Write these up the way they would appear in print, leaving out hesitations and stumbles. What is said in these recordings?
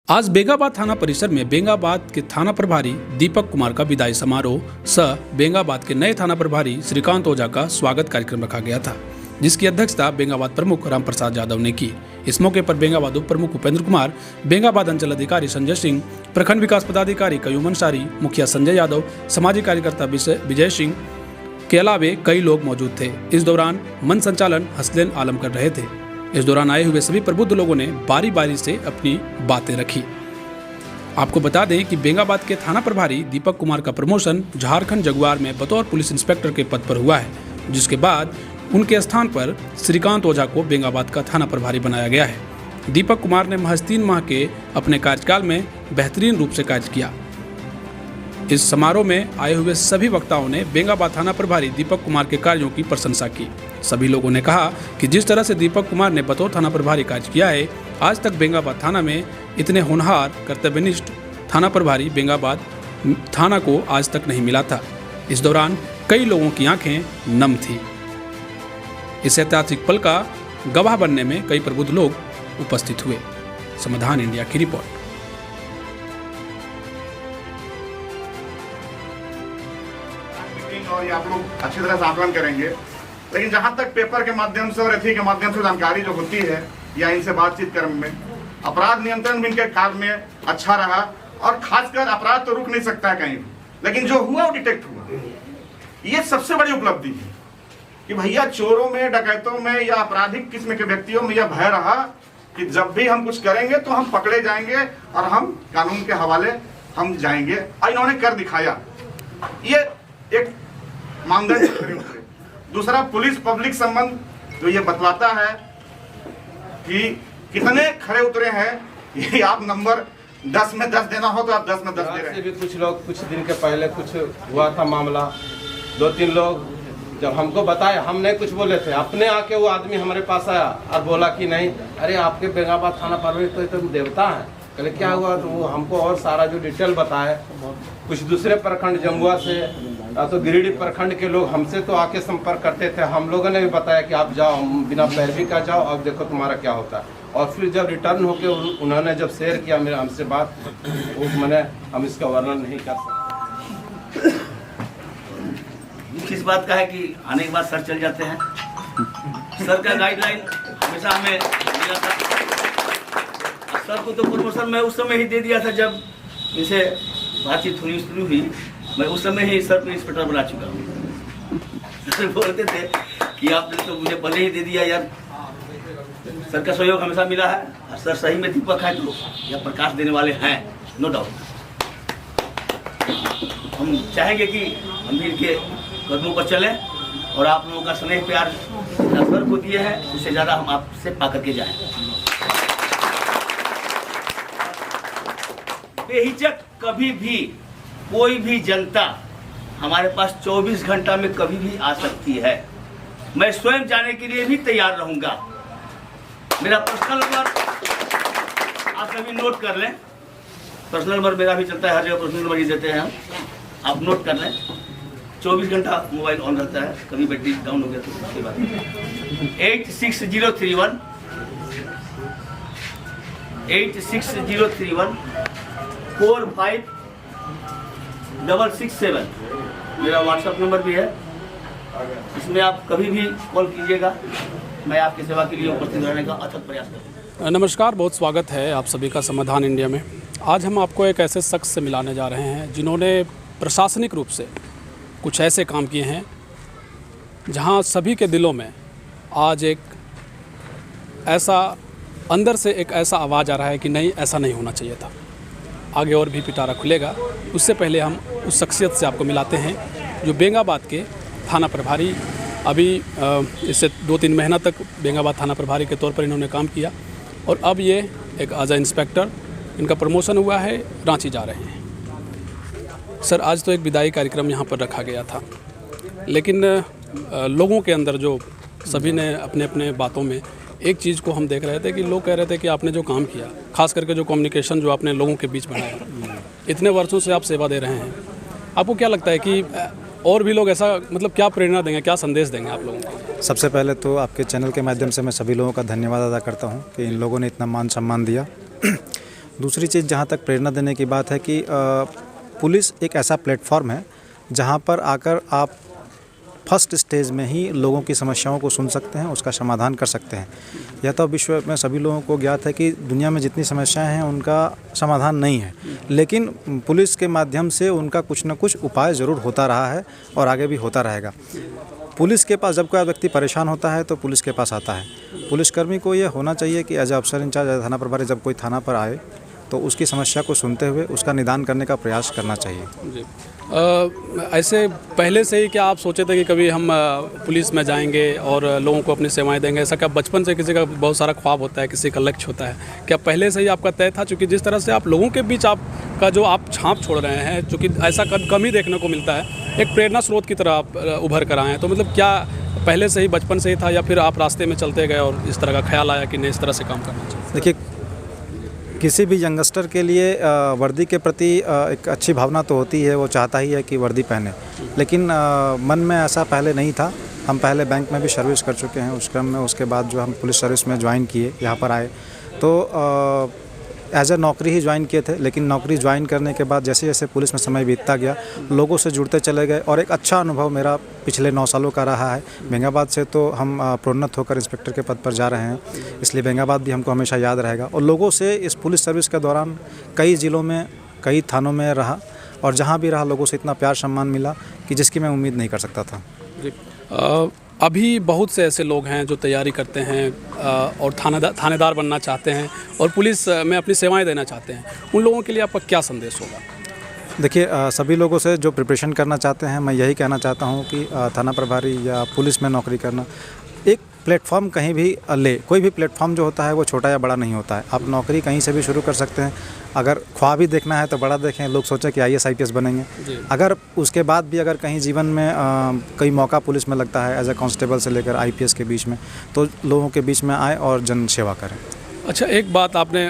आज बेंगाबाद थाना परिसर में बेंगाबाद के थाना प्रभारी दीपक कुमार का विदाई समारोह सह बेंगाबाद के नए थाना प्रभारी श्रीकांत ओझा का स्वागत कार्यक्रम रखा गया था, जिसकी अध्यक्षता बेंगाबाद प्रमुख रामप्रसाद यादव ने की। इस मौके पर बेंगाबाद उप प्रमुख उपेंद्र कुमार, बेंगाबाद अंचल अधिकारी संजय सिंह, प्रखंड विकास पदाधिकारी कयूम अंसारी, मुखिया संजय यादव, सामाजिक कार्यकर्ता विजय सिंह के अलावे कई लोग मौजूद थे। इस दौरान मंच संचालन हसनैन आलम कर रहे थे। इस दौरान आए हुए सभी प्रबुद्ध लोगों ने बारी बारी से अपनी बातें रखी। आपको बता दें कि बेंगाबाद के थाना प्रभारी दीपक कुमार का प्रमोशन झारखंड जगुआर में बतौर पुलिस इंस्पेक्टर के पद पर हुआ है, जिसके बाद उनके स्थान पर श्रीकांत ओझा को बेंगाबाद का थाना प्रभारी बनाया गया है। दीपक कुमार ने महज 3 माह के अपने कार्यकाल में बेहतरीन रूप से कार्य किया। इस समारोह में आए हुए सभी वक्ताओं ने बेंगाबाद थाना प्रभारी दीपक कुमार के कार्यों की प्रशंसा की। सभी लोगों ने कहा कि जिस तरह से दीपक कुमार ने बतौर थाना प्रभारी कार्य किया है, आज तक बेंगाबाद थाना में इतने होनहार कर्तव्यनिष्ठ थाना प्रभारी बेंगाबाद थाना को आज तक नहीं मिला था। इस दौरान कई लोगों की आंखें नम थी। इस ऐतिहासिक पल का गवाह बनने में कई प्रबुद्ध लोग उपस्थित हुए। समाधान इंडिया की रिपोर्ट। और ये आप लोग अच्छी तरह से आकलन करेंगे, लेकिन जहां तक पेपर के माध्यम से और एथी के माध्यम से जानकारी जो होती है या इनसे बातचीत क्रम में, अपराध नियंत्रण भी इनके काल में अच्छा रहा और खासकर अपराध तो रुक नहीं सकता है कहीं, लेकिन जो हुआ वो डिटेक्ट हुआ। ये सबसे बड़ी उपलब्धि है कि भैया चोरों में, डकैतों में या आपराधिक किस्म के व्यक्तियों में यह भय रहा कि जब भी हम कुछ करेंगे तो हम पकड़े जाएंगे और हम कानून के हवाले हम जाएंगे, और इन्होंने कर दिखाया। ये एक मानदंड। दूसरा, पुलिस पब्लिक संबंध जो ये बतलाता है कि कितने खरे उतरे हैं। ये आप नंबर 10 में 10 देना हो तो आप 10 में 10 दे रहे हैं। भी कुछ लोग कुछ दिन के पहले कुछ हुआ था मामला, 2-3 लोग जब हमको बताए, हम नहीं कुछ बोले थे, अपने आके वो आदमी हमारे पास आया और बोला कि नहीं, अरे आपके बेंगाबाद थाना प्रभारी तो तुम देवता है। कहले क्या हुआ? तो वो हमको और सारा जो डिटेल बताए। कुछ दूसरे प्रखंड जमुआ से तो गिरिडीह प्रखंड के लोग हमसे तो आके संपर्क करते थे। हम लोगों ने भी बताया कि आप जाओ, बिना पैरवी का जाओ, अब देखो तुम्हारा क्या होता है। और फिर जब रिटर्न होके उन्होंने जब शेयर किया मेरे हमसे बात, वो मैंने हम इसका वर्णन नहीं कर सकते। किस बात का है कि आने के बाद सर चल जाते हैं। सर का गाइडलाइन हमेशा हमें मिला था। सर को तो प्रमोशन मैं उस समय ही दे दिया था जब इनसे बातचीत हुई शुरू हुई। मैं उस समय ही सर को इंस्पेक्टर बना चुका हूँ। सर बोलते थे कि आपने तो मुझे पहले ही दे दिया यार। सर का सहयोग हमेशा मिला है और सर सही में दीपक है तो यह प्रकाश देने वाले हैं, नो डाउट। हम चाहेंगे कि हम भी इनके कदमों पर चलें और आप लोगों का स्नेह प्यार सर को दिए हैं, उससे ज़्यादा हम आपसे पा करके जाएं। बेहिचक कभी भी कोई भी जनता हमारे पास 24 घंटा में कभी भी आ सकती है। मैं स्वयं जाने के लिए भी तैयार रहूंगा। मेरा पर्सनल नंबर आप सभी नोट कर लें। पर्सनल नंबर मेरा भी चलता है, हर जगह पर्सनल नंबर ही देते हैं हम, आप नोट कर लें। 24 घंटा मोबाइल ऑन रहता है, कभी बैटरी डाउन हो गया तो उसके बाद 86031 456667 मेरा व्हाट्सएप नंबर भी है। इसमें आप कभी भी कॉल कीजिएगा। मैं आपकी सेवा के लिए उपस्थित रहने का अथक प्रयास करूँगा। नमस्कार, बहुत स्वागत है आप सभी का समाधान इंडिया में। आज हम आपको एक ऐसे शख्स से मिलाने जा रहे हैं जिन्होंने प्रशासनिक रूप से कुछ ऐसे काम किए हैं जहां सभी के दिलों में आज एक ऐसा अंदर से एक ऐसा आवाज़ आ रहा है कि नहीं, ऐसा नहीं होना चाहिए था। आगे और भी पिटारा खुलेगा, उससे पहले हम उस शख्सियत से आपको मिलाते हैं जो बेंगाबाद के थाना प्रभारी, अभी इससे 2-3 महीना तक बेंगाबाद थाना प्रभारी के तौर पर इन्होंने काम किया और अब ये एक एज इंस्पेक्टर इनका प्रमोशन हुआ है, रांची जा रहे हैं। सर, आज तो एक विदाई कार्यक्रम यहाँ पर रखा गया था, लेकिन लोगों के अंदर जो सभी ने अपने अपने बातों में एक चीज़ को हम देख रहे थे कि लोग कह रहे थे कि आपने जो काम किया, खास करके जो कम्युनिकेशन जो आपने लोगों के बीच बनाया, इतने वर्षों से आप सेवा दे रहे हैं, आपको क्या लगता है कि और भी लोग ऐसा, मतलब क्या प्रेरणा देंगे, क्या संदेश देंगे आप लोगों को? सबसे पहले तो आपके चैनल के माध्यम से मैं सभी लोगों का धन्यवाद अदा करता हूं कि इन लोगों ने इतना मान सम्मान दिया। दूसरी चीज़ जहाँ तक प्रेरणा देने की बात है कि पुलिस एक ऐसा प्लेटफॉर्म है जहाँ पर आकर आप फर्स्ट स्टेज में ही लोगों की समस्याओं को सुन सकते हैं, उसका समाधान कर सकते हैं। यह तो विश्व में सभी लोगों को ज्ञात है कि दुनिया में जितनी समस्याएं हैं उनका समाधान नहीं है, लेकिन पुलिस के माध्यम से उनका कुछ न कुछ उपाय ज़रूर होता रहा है और आगे भी होता रहेगा। पुलिस के पास जब कोई व्यक्ति परेशान होता है तो पुलिस के पास आता है। पुलिसकर्मी को ये होना चाहिए कि एज अफसर इंचार्ज, एज थाना प्रभारी जब कोई थाना पर आए तो उसकी समस्या को सुनते हुए उसका निदान करने का प्रयास करना चाहिए। जी। ऐसे पहले से ही क्या आप सोचे थे कि कभी हम पुलिस में जाएंगे और लोगों को अपनी सेवाएं देंगे? ऐसा क्या बचपन से किसी का बहुत सारा ख्वाब होता है, किसी का लक्ष्य होता है? क्या पहले से ही आपका तय था? चूँकि जिस तरह से आप लोगों के बीच आपका जो आप छाप छोड़ रहे हैं, चूँकि ऐसा कम ही देखने को मिलता है, एक प्रेरणा स्रोत की तरह आप उभर कर आए हैं, तो मतलब क्या पहले से ही बचपन से ही था या फिर आप रास्ते में चलते गए और इस तरह का ख्याल आया कि नहीं इस तरह से काम करना चाहिए? देखिए, किसी भी यंगस्टर के लिए वर्दी के प्रति एक अच्छी भावना तो होती है, वो चाहता ही है कि वर्दी पहने, लेकिन मन में ऐसा पहले नहीं था। हम पहले बैंक में भी सर्विस कर चुके हैं, उस क्रम में उसके बाद जो हम पुलिस सर्विस में ज्वाइन किए, यहाँ पर आए तो एज ए नौकरी ही ज्वाइन किए थे, लेकिन नौकरी ज्वाइन करने के बाद जैसे जैसे पुलिस में समय बीतता गया, लोगों से जुड़ते चले गए और एक अच्छा अनुभव मेरा पिछले 9 सालों का रहा है। बेंगाबाद से तो हम प्रोन्नत होकर इंस्पेक्टर के पद पर जा रहे हैं, इसलिए बेंगाबाद भी हमको हमेशा याद रहेगा। और लोगों से इस पुलिस सर्विस के दौरान कई ज़िलों में, कई थानों में रहा और जहाँ भी रहा लोगों से इतना प्यार सम्मान मिला कि जिसकी मैं उम्मीद नहीं कर सकता था। जी। अभी बहुत से ऐसे लोग हैं जो तैयारी करते हैं और थानेदार बनना चाहते हैं और पुलिस में अपनी सेवाएं देना चाहते हैं, उन लोगों के लिए आपका क्या संदेश होगा? देखिए, सभी लोगों से जो प्रिपरेशन करना चाहते हैं, मैं यही कहना चाहता हूं कि थाना प्रभारी या पुलिस में नौकरी करना, एक प्लेटफॉर्म कहीं भी ले, कोई भी प्लेटफॉर्म जो होता है वो छोटा या बड़ा नहीं होता है। आप नौकरी कहीं से भी शुरू कर सकते हैं। अगर ख्वाब ही देखना है तो बड़ा देखें, लोग सोचें कि IAS IPS बनेंगे। अगर उसके बाद भी अगर कहीं जीवन में कई मौका पुलिस में लगता है एज ए कांस्टेबल से लेकर IPS के बीच में, तो लोगों के बीच में आए और जन सेवा करें। अच्छा, एक बात आपने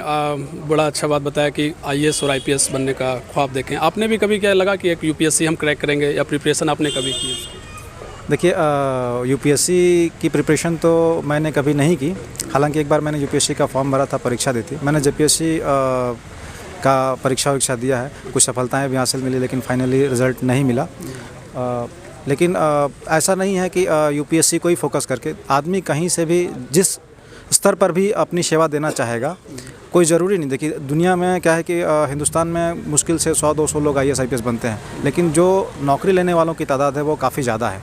बड़ा अच्छा बात बताया कि IAS और IPS बनने का ख्वाब देखें। आपने भी कभी क्या लगा कि एक UPSC हम क्रैक करेंगे, या प्रिपरेशन आपने कभी की? देखिए, UPSC की प्रिपरेशन तो मैंने कभी नहीं की। हालांकि एक बार मैंने UPSC का फॉर्म भरा था, परीक्षा दी थी। मैंने JPSC का परीक्षा दिया है, कुछ सफलताएं भी हासिल मिली, लेकिन फाइनली रिज़ल्ट नहीं मिला। लेकिन ऐसा नहीं है कि UPSC को ही फोकस करके आदमी कहीं से भी जिस स्तर पर भी अपनी सेवा देना चाहेगा, कोई ज़रूरी नहीं। देखिए, दुनिया में क्या है कि हिंदुस्तान में मुश्किल से 100-200 लोग IAS IPS बनते हैं, लेकिन जो नौकरी लेने वालों की तादाद है वो काफ़ी ज़्यादा है।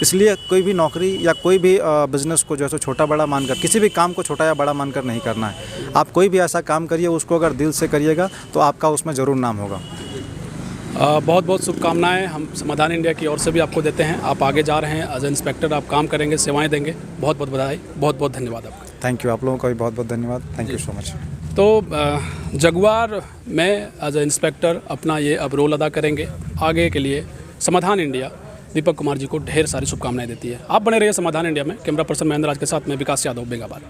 इसलिए कोई भी नौकरी या कोई भी बिज़नेस को जो है छोटा बड़ा मानकर, किसी भी काम को छोटा या बड़ा मानकर नहीं करना है। आप कोई भी ऐसा काम करिए, उसको अगर दिल से करिएगा तो आपका उसमें ज़रूर नाम होगा। बहुत बहुत शुभकामनाएं हम समाधान इंडिया की ओर से भी आपको देते हैं। आप आगे जा रहे हैं, एज ए इंस्पेक्टर आप काम करेंगे, सेवाएं देंगे। बहुत बहुत बधाई, बहुत बहुत धन्यवाद आपका। थैंक यू, आप लोगों का भी बहुत बहुत धन्यवाद। Thank you so much. तो जगुआर में एज ए इंस्पेक्टर अपना ये अब रोल अदा करेंगे। आगे के लिए समाधान इंडिया दीपक कुमार जी को ढेर सारी शुभकामनाएं देती है। आप बने रहिए समाधान इंडिया में। कैमरा पर्सन महेंद्र राज के साथ में विकास यादव, बेंगाबाद।